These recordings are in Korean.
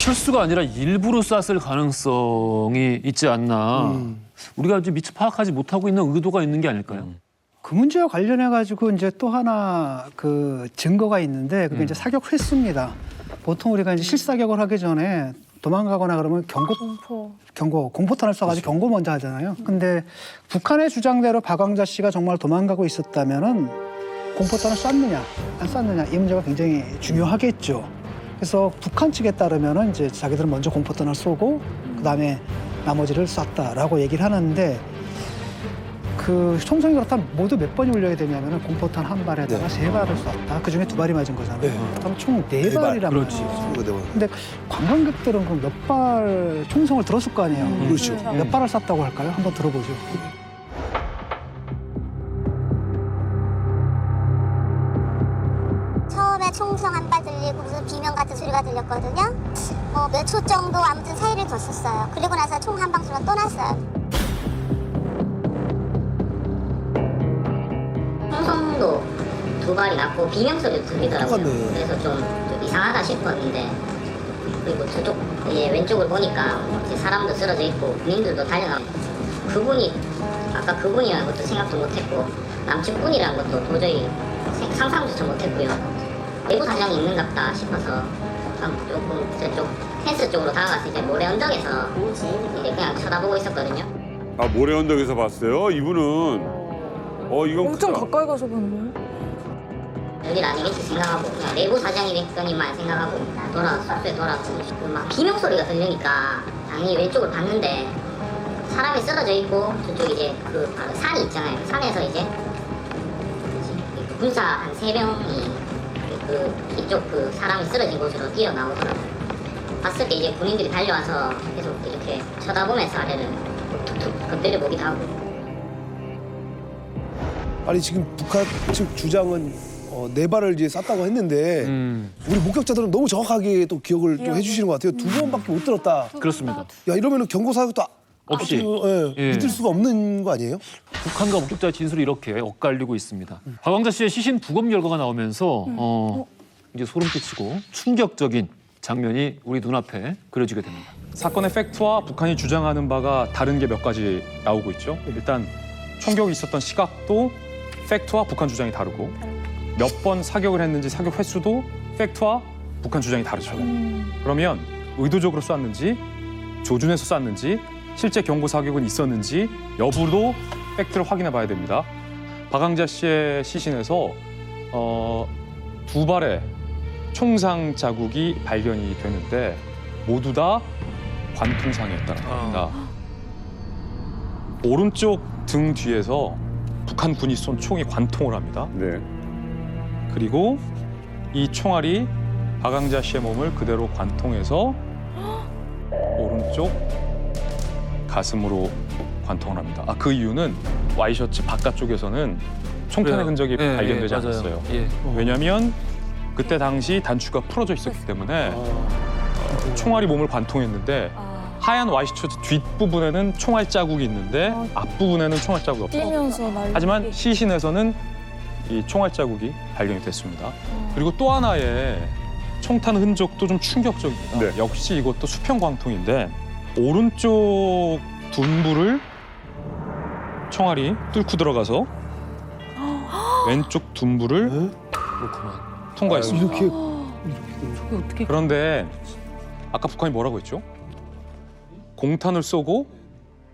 실수가 아니라 일부러 쐈을 가능성이 있지 않나. 우리가 이제 미처 파악하지 못하고 있는 의도가 있는 게 아닐까요? 그 문제와 관련해 가지고 이제 또 하나 그 증거가 있는데 그게 이제 사격 횟수입니다. 보통 우리가 이제 실사격을 하기 전에 도망가거나 그러면 공포탄을 쏴가지고 경고 먼저 하잖아요. 근데 북한의 주장대로 박광자 씨가 정말 도망가고 있었다면은 공포탄을 쐈느냐 안 쐈느냐 이 문제가 굉장히 중요하겠죠. 그래서 북한 측에 따르면은 이제 자기들은 먼저 공포탄을 쏘고 그다음에 나머지를 쐈다라고 얘기를 하는데 그 총성이 그렇다면 모두 몇 번이 울려야 되냐면은 공포탄 한 발에다가 세 발을 쐈다. 그 중에 두 발이 맞은 거잖아요. 그럼 총 네 발이란 그렇지. 말이에요. 근데 관광객들은 그럼 몇 발 총성을 들었을 거 아니에요. 그렇죠. 몇 발을 쐈다고 할까요? 한번 들어보죠. 처음에 총성 한 발 들리고 무슨 비명 같은 소리가 들렸거든요. 뭐 몇 초 정도 아무튼 사이를 뒀었어요. 그리고 나서 총 한 방수가 또 났어요. 총성도 두 발이 났고 비명 소리도 들리더라고요. 똑같네. 그래서 좀 이상하다 싶었는데 그리고 저쪽 이제 왼쪽을 보니까 이제 사람도 쓰러져 있고 군인들도 달려가고 그분이 아까 그분이라는 것도 생각도 못했고 남측분이라는 것도 도저히 상상조차 못했고요. 내부 사정이 있는갑다 싶어서 조금 저쪽 펜스 쪽으로 다가가서 이제 모래 언덕에서 이제 그냥 쳐다보고 있었거든요. 아, 모래 언덕에서 봤어요? 이분은 이건 엄청 크다. 가까이 가서 봤네. 별일 아니겠지 생각하고 그냥 내부 사정이겠거니만 생각하고 숙소에 돌아가고 막 비명 소리가 들리니까 당연히 왼쪽을 봤는데 사람이 쓰러져 있고 저쪽 이제 그 바로 산이 있잖아요. 산에서 이제 군사 한 3명이 이쪽 그 사람이 쓰러진 곳으로 뛰어나오더라고요. 봤을 때 이제 군인들이 달려와서 계속 이렇게 쳐다보면서 아래를 툭툭 건드려 보기도 하고. 아니 지금 북한 측 주장은 네 발을 이제 쐈다고 했는데 우리 목격자들은 너무 정확하게 또 기억을 또 해주시는 것 같아요. 두 번밖에 못 들었다. 그렇습니다. 야 이러면은 경고 사격도 없이. 예. 믿을 수가 없는 거 아니에요? 북한과 목격자의 진술이 이렇게 엇갈리고 있습니다. 박광자 씨의 시신 부검 결과가 나오면서 이제 소름 끼치고 충격적인 장면이 우리 눈앞에 그려지게 됩니다. 사건의 팩트와 북한이 주장하는 바가 다른 게 몇 가지 나오고 있죠. 일단 총격이 있었던 시각도 팩트와 북한 주장이 다르고 몇 번 사격을 했는지 사격 횟수도 팩트와 북한 주장이 다르죠. 그러면 의도적으로 쐈는지 조준해서 쐈는지 실제 경고 사격은 있었는지 여부도 팩트를 확인해 봐야 됩니다. 박광자 씨의 시신에서 두 발의 총상 자국이 발견이 되는데 모두 다 관통상이었다는 겁니다. 오른쪽 등 뒤에서 북한 군이 쏜 총이 관통을 합니다. 네. 그리고 이 총알이 박광자 씨의 몸을 그대로 관통해서 오른쪽 가슴으로 관통을 합니다. 그 이유는 와이셔츠 바깥쪽에서는 총탄의 그래요. 흔적이 예, 발견되지 예, 맞아요. 않았어요. 예. 왜냐하면 그때 당시 단추가 풀어져 있었기 때문에 총알이 몸을 관통했는데 하얀 와이셔츠 뒷부분에는 총알 자국이 있는데 앞부분에는 총알 자국이 없어요. 뛰면서 날리기. 하지만 시신에서는 이 총알 자국이 발견이 됐습니다. 그리고 또 하나의 총탄 흔적도 좀 충격적입니다. 네. 역시 이것도 수평 관통인데 오른쪽 둔부를 총알이 뚫고 들어가서 왼쪽 둔부를 그렇구만. 통과했습니다. 이렇게 그런데 아까 북한이 뭐라고 했죠? 공탄을 쏘고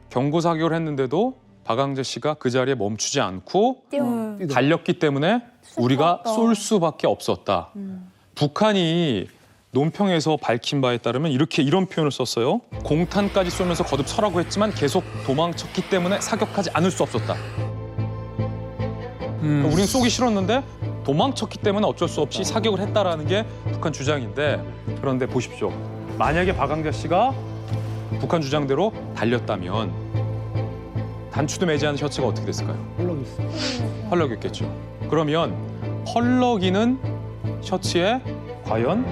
경고 사격을 했는데도 박광자 씨가 그 자리에 멈추지 않고 달렸기 때문에 우리가 쏠 수밖에 없었다. 북한이 논평에서 밝힌 바에 따르면 이런 표현을 썼어요. 공탄까지 쏘면서 거듭 서라고 했지만 계속 도망쳤기 때문에 사격하지 않을 수 없었다. 우리는 쏘기 싫었는데 도망쳤기 때문에 어쩔 수 없이 사격을 했다라는 게 북한 주장인데 그런데 보십시오. 만약에 박광자 씨가 북한 주장대로 달렸다면 단추도 매지 않은 셔츠가 어떻게 됐을까요? 헐럭였겠죠. 그러면 헐럭이는 셔츠에 과연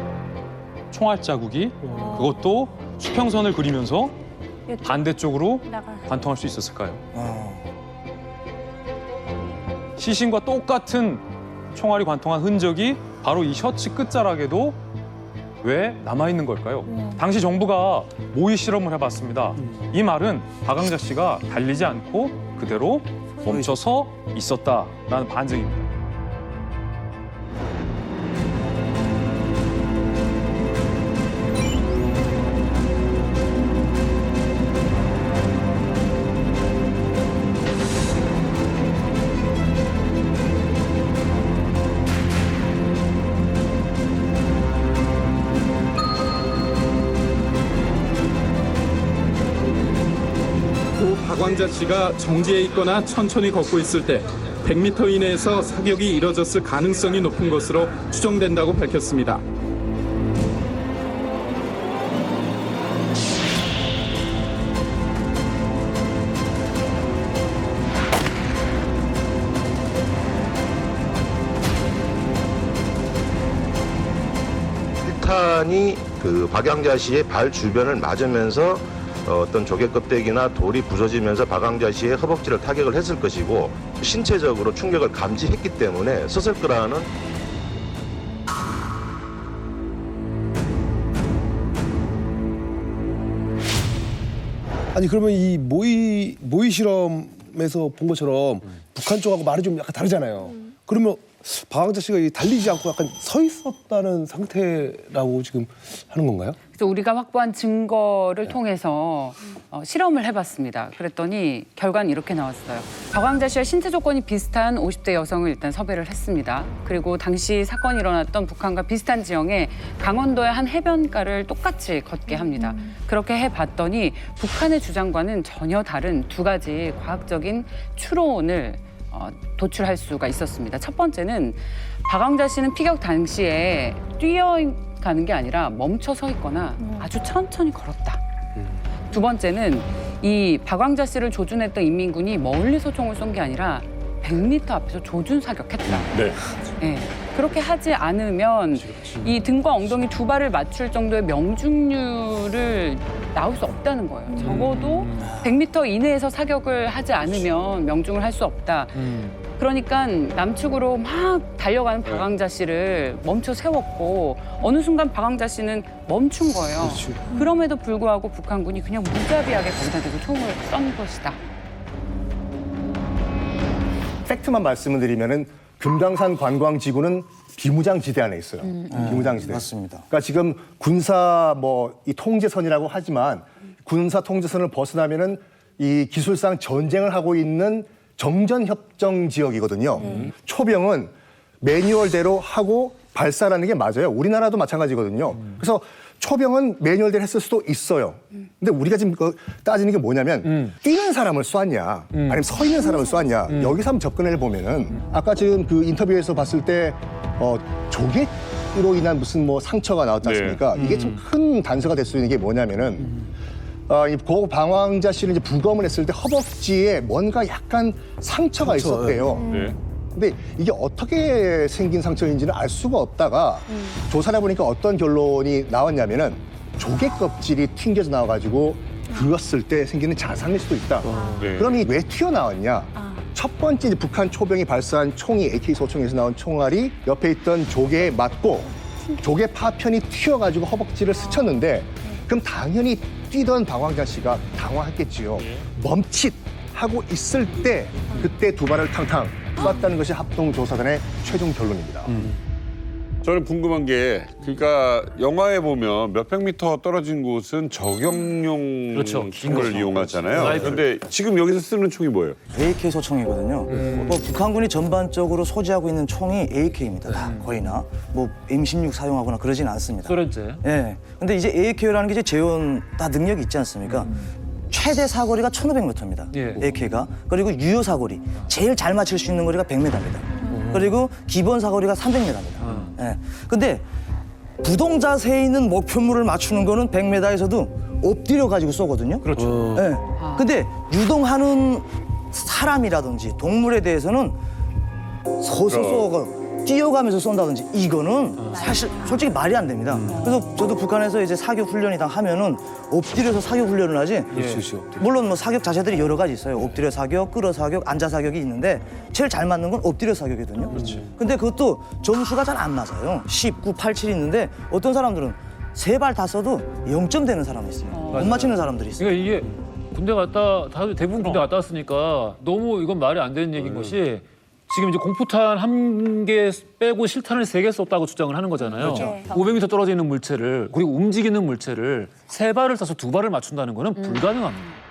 총알 자국이 그것도 수평선을 그리면서 반대쪽으로 관통할 수 있었을까요? 시신과 똑같은 총알이 관통한 흔적이 바로 이 셔츠 끝자락에도 왜 남아있는 걸까요? 당시 정부가 모의 실험을 해봤습니다. 이 말은 박광자 씨가 달리지 않고 그대로 멈춰서 있었다라는 반증입니다. 또 박광자 씨가 정지해 있거나 천천히 걷고 있을 때 100m 이내에서 사격이 이뤄졌을 가능성이 높은 것으로 추정된다고 밝혔습니다. 실탄이 그 박광자 씨의 발 주변을 맞으면서 어떤 조개 껍데기나 돌이 부서지면서 박광자 씨의 허벅지를 타격을 했을 것이고 신체적으로 충격을 감지했기 때문에 썼을 거라는. 아니 그러면 이 모의 실험에서 본 것처럼 북한 쪽하고 말이 좀 약간 다르잖아요. 그러면 박광자 씨가 달리지 않고 약간 서 있었다는 상태라고 지금 하는 건가요? 그래서 우리가 확보한 증거를 통해서 실험을 해봤습니다. 그랬더니 결과는 이렇게 나왔어요. 박광자 씨와 신체 조건이 비슷한 50대 여성을 일단 섭외를 했습니다. 그리고 당시 사건이 일어났던 북한과 비슷한 지형에 강원도의 한 해변가를 똑같이 걷게 합니다. 그렇게 해봤더니 북한의 주장과는 전혀 다른 두 가지 과학적인 추론을 도출할 수가 있었습니다. 첫 번째는 박광자 씨는 피격 당시에 뛰어가는 게 아니라 멈춰 서 있거나 아주 천천히 걸었다. 두 번째는 이 박광자 씨를 조준했던 인민군이 멀리서 총을 쏜 게 아니라 100m 앞에서 조준 사격했다. 네. 네. 그렇게 하지 않으면 이 등과 엉덩이 두 발을 맞출 정도의 명중률을 나올 수 없다는 거예요. 적어도 100m 이내에서 사격을 하지 않으면 명중을 할 수 없다. 그러니까 남측으로 막 달려가는 박광자 씨를 멈춰 세웠고 어느 순간 박광자 씨는 멈춘 거예요. 그럼에도 불구하고 북한군이 그냥 무자비하게 거기다 대고 총을 쏜 것이다. 팩트만 말씀을 드리면은 금강산 관광지구는 비무장지대 안에 있어요. 비무장지대. 맞습니다. 그러니까 지금 군사 이 통제선이라고 하지만 군사 통제선을 벗어나면은 이 기술상 전쟁을 하고 있는 정전협정 지역이거든요. 초병은 매뉴얼대로 하고 발사라는 게 맞아요. 우리나라도 마찬가지거든요. 그래서 초병은 매뉴얼대로 했을 수도 있어요. 근데 우리가 지금 따지는 게 뭐냐면 뛰는 사람을 쏘았냐 아니면 서 있는 사람을 쏘았냐 여기서 한번 접근해 보면은 아까 지금 그 인터뷰에서 봤을 때 조개로 인한 무슨 상처가 나왔지 않습니까? 이게 좀 큰 단서가 될 수 있는 게 뭐냐면은 고 박광자 씨를 이제 부검을 했을 때 허벅지에 뭔가 약간 상처가 있었대요. 네. 근데 이게 어떻게 생긴 상처인지는 알 수가 없다가 조사를 해보니까 어떤 결론이 나왔냐면은 조개 껍질이 튕겨져 나와가지고 그었을 때 생기는 자상일 수도 있다. 네. 그럼 이게 왜 튀어나왔냐? 첫 번째 이제 북한 초병이 발사한 총이 AK-소총에서 나온 총알이 옆에 있던 조개에 맞고 조개 파편이 튀어가지고 허벅지를 스쳤는데 그럼 당연히 뛰던 박광자 씨가 당황했겠지요. 멈칫 하고 있을 때 그때 두 발을 탕탕 쐈다는 것이 합동조사단의 최종 결론입니다. 저는 궁금한 게 그러니까 영화에 보면 몇백 미터 떨어진 곳은 저격용 그렇죠. 총을 이용하잖아요. 라이플. 그런데 지금 여기서 쓰는 총이 뭐예요? AK 소총이거든요. 북한군이 전반적으로 소지하고 있는 총이 AK입니다. 다 거의나 M16 사용하거나 그러진 않습니다. 소련제. 예. 근데 이제 AK라는 게 이제 재현 다 능력이 있지 않습니까? 최대 사거리가 1,500m입니다. 예. AK가. 그리고 유효 사거리 제일 잘 맞출 수 있는 거리가 100m입니다. 그리고 기본 사거리가 300m입니다. 예. 근데 부동자세에 있는 목표물을 맞추는 거는 100m에서도 엎드려 가지고 쏘거든요. 그렇죠. 예. 근데 유동하는 사람이라든지 동물에 대해서는 서서 쏘고 뛰어가면서 쏜다든지 이거는 사실 솔직히 말이 안 됩니다. 그래서 저도 북한에서 이제 사격 훈련이다 하면은 엎드려서 사격 훈련을 하지. 물론 사격 자세들이 여러 가지 있어요. 엎드려 사격, 끌어 사격, 앉아 사격이 있는데 제일 잘 맞는 건 엎드려 사격이거든요. 근데 그것도 점수가 잘 안 맞아요. 19, 87 있는데 어떤 사람들은 세 발 다 써도 0점 되는 사람이 있어요. 못 맞히는 사람들이 있어요. 그러니까 이게 군대 갔다 다들 대부분 군대 갔다 왔으니까 너무 이건 말이 안 되는 얘기인 것이 지금 이제 공포탄 1개 빼고 실탄을 3개 썼다고 주장을 하는 거잖아요. 500m 떨어져 있는 물체를 그리고 움직이는 물체를 3발을 쏴서 2발을 맞춘다는 거는 불가능합니다.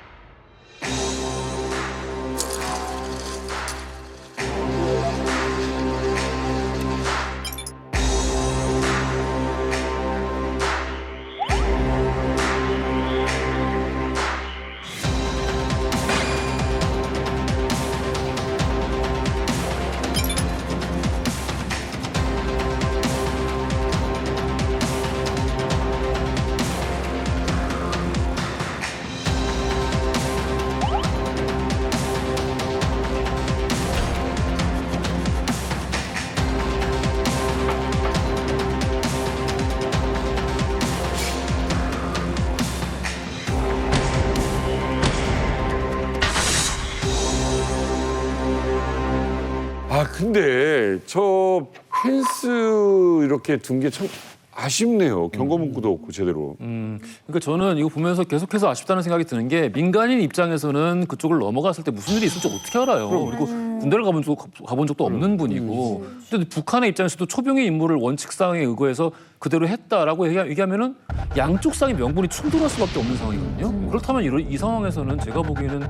아 근데 저 펜스 이렇게 둔 게 참 아쉽네요. 경고 문구도 없고 제대로. 그러니까 저는 이거 보면서 계속해서 아쉽다는 생각이 드는 게 민간인 입장에서는 그쪽을 넘어갔을 때 무슨 일이 있을지 어떻게 알아요. 그리고 군대를 가본 적도 없는 분이고. 근데 북한의 입장에서도 초병의 임무를 원칙상에 의거해서 그대로 했다라고 얘기하면은 양쪽 상의 명분이 충돌할 수밖에 없는 상황이거든요. 그렇다면 이 상황에서는 제가 보기에는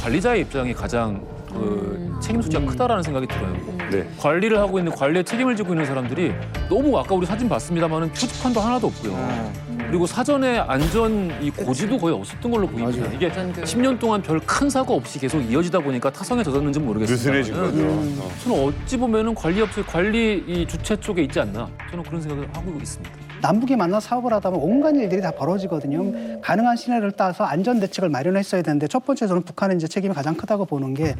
관리자의 입장이 가장 책임 소지가 크다라는 생각이 들어요. 네. 관리를 하고 있는 관리에 책임을 지고 있는 사람들이 너무 아까 우리 사진 봤습니다만은 표지판도 하나도 없고요. 그리고 사전에 안전 이 고지도 거의 없었던 걸로 보입니다. 이게 10년 동안 별 큰 사고 없이 계속 이어지다 보니까 타성에 젖었는지 느슨해진 모르겠습니다. 거죠. 저는 어찌 보면은 관리 이 주체 쪽에 있지 않나 저는 그런 생각을 하고 있습니다. 남북이 만나 사업을 하다 보면 온갖 일들이 다 벌어지거든요. 가능한 시나리오를 따서 안전 대책을 마련했어야 되는데 첫 번째 저는 북한의 이제 책임이 가장 크다고 보는 게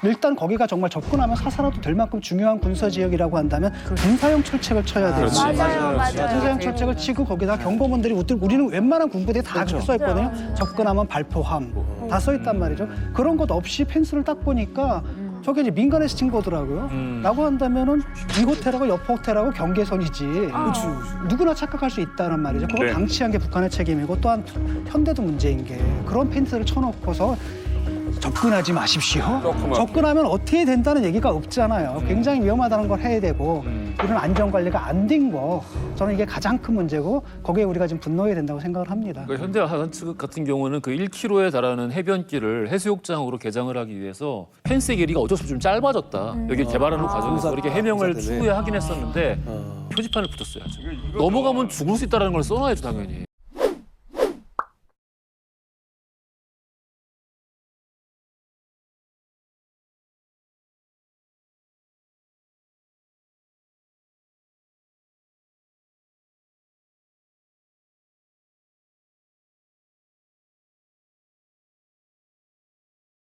일단 거기가 정말 접근하면 사살라도 될 만큼 중요한 군사 지역이라고 한다면 군사용 철책을 쳐야 돼요. 맞아요. 군사용 철책을 치고 거기다 경고문들이 우리는 웬만한 군부대에 다 그렇게 써 있거든요. 접근하면 발포함 다 써 있단 말이죠. 그런 것 없이 펜스를 딱 보니까 저게 이제 민간에서 친 거더라고요. 라고 한다면은 이 호텔하고 옆 호텔하고 경계선이지. 누구나 착각할 수 있다는 말이죠. 그걸 네. 방치한 게 북한의 책임이고 또한 현대도 문제인 게 그런 펜스를 쳐놓고서 접근하지 마십시오. 접근하면 어떻게 된다는 얘기가 없잖아요. 굉장히 위험하다는 걸 해야 되고 이런 안전관리가 안 된 거 저는 이게 가장 큰 문제고 거기에 우리가 지금 분노해야 된다고 생각을 합니다. 그러니까 현대하산측 같은 경우는 그 1km에 달하는 해변길을 해수욕장으로 개장을 하기 위해서 펜스의 길이가 어쩔 수 없이 좀 짧아졌다. 여기 개발하는 과정에서 이렇게 해명을 추후에 하긴 했었는데 표지판을 붙였어야죠. 넘어가면 죽을 수 있다는 걸 써놔야죠 당연히.